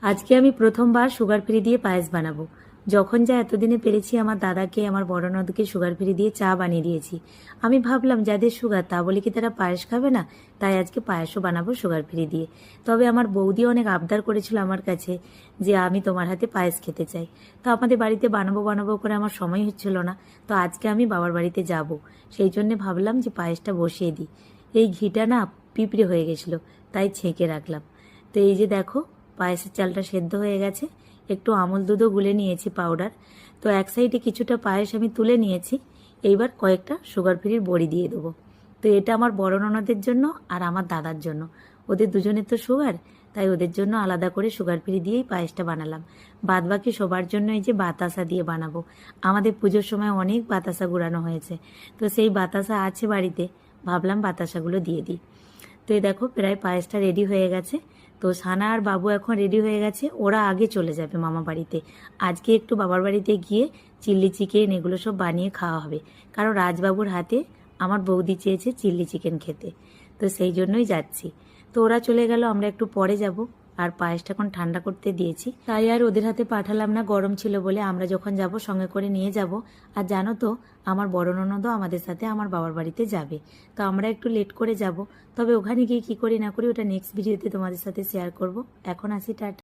আজকে আমি প্রথমবার সুগার ফ্রি দিয়ে পায়েস বানাবো। যখন যা এতদিনে পেরেছি আমার দাদাকে, আমার বড় নদকে সুগার ফ্রি দিয়ে চা বানিয়ে দিয়েছি। আমি ভাবলাম যাদের সুগার তা বলে কি তারা পায়েস খাবে না, তাই আজকে পায়েসও বানাবো সুগার ফ্রি দিয়ে। তবে আমার বৌদি অনেক আবদার করেছিল আমার কাছে যে আমি তোমার হাতে পায়েস খেতে চাই। তো আমাদের বাড়িতে বানাবো বানাবো করে আমার সময় হচ্ছিল না। তো আজকে আমি বাবার বাড়িতে যাব, সেই জন্যে ভাবলাম যে পায়েসটা বসিয়ে দিই। এই ঘিটা না পিঁপড়ে হয়ে গেছিলো, তাই ছেঁকে রাখলাম। তো এই যে দেখো, পায়েসের চালটা সেদ্ধ হয়ে গেছে। একটু আমুল দুধও গুলে নিয়েছি পাউডার। তো এক সাইডে কিছুটা পায়েস আমি তুলে নিয়েছি। এইবার কয়েকটা সুগার ফ্রির বড়ি দিয়ে দেবো। তো এটা আমার বড় ননদের জন্য আর আমার দাদার জন্য। ওদের দুজনের তো সুগার, তাই ওদের জন্য আলাদা করে সুগার ফ্রি দিয়েই পায়েসটা বানালাম। বাদ বাকি সবার জন্য এই যে বাতাসা দিয়ে বানাবো। আমাদের পুজোর সময় অনেক বাতাসা গুঁড়ানো হয়েছে, তো সেই বাতাসা আছে বাড়িতে, ভাবলাম বাতাসাগুলো দিয়ে দিই। তো এই দেখো প্রায় পায়েসটা রেডি হয়ে গেছে। তো সানা আর বাবু এখন রেডি হয়ে গেছে, ওরা আগে চলে যাবে মামা বাড়িতে। আজকে একটু বাবার বাড়িতে গিয়ে চিল্লি চিকেন এগুলো সব বানিয়ে খাওয়া হবে, কারণ রাজবাবুর হাতে আমার বৌদি চেয়েছে চিল্লি চিকেন খেতে। তো সেই জন্যই যাচ্ছি। তো ওরা চলে গেল, আমরা একটু পরে যাব। আর পায়েসটা এখন ঠান্ডা করতে দিয়েছি, তাই আর ওদের হাতে পাঠালাম না, গরম ছিল বলে। আমরা যখন যাব সঙ্গে করে নিয়ে যাব। আর জানো তো, আমার বড় ননদও আমাদের সাথে আমার বাবার বাড়িতে যাবে। তো আমরা একটু লেট করে যাব, তবে ওখানে গিয়ে কি করি না করি ওটা নেক্সট ভিডিওতে তোমাদের সাথে শেয়ার করব। এখন আসি, টাটা।